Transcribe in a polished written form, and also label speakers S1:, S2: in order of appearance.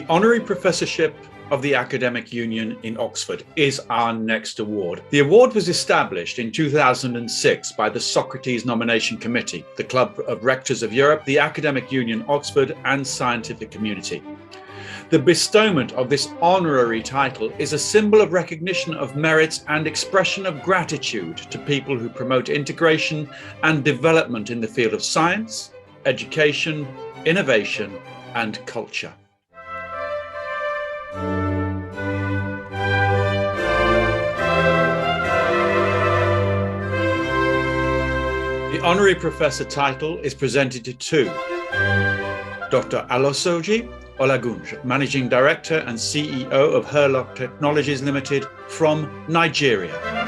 S1: The Honorary Professorship of the Academic Union in Oxford is our next award. The award was established in 2006 by the Socrates Nomination Committee, the Club of Rectors of Europe, the Academic Union Oxford and scientific community. The bestowment of this honorary title is a symbol of recognition of merits and expression of gratitude to people who promote integration and development in the field of science, education, innovation and culture. The Honorary Professor title is presented to Dr. Olasoji Olagunj, Managing Director and CEO of Hurlag Technologies Limited from Nigeria.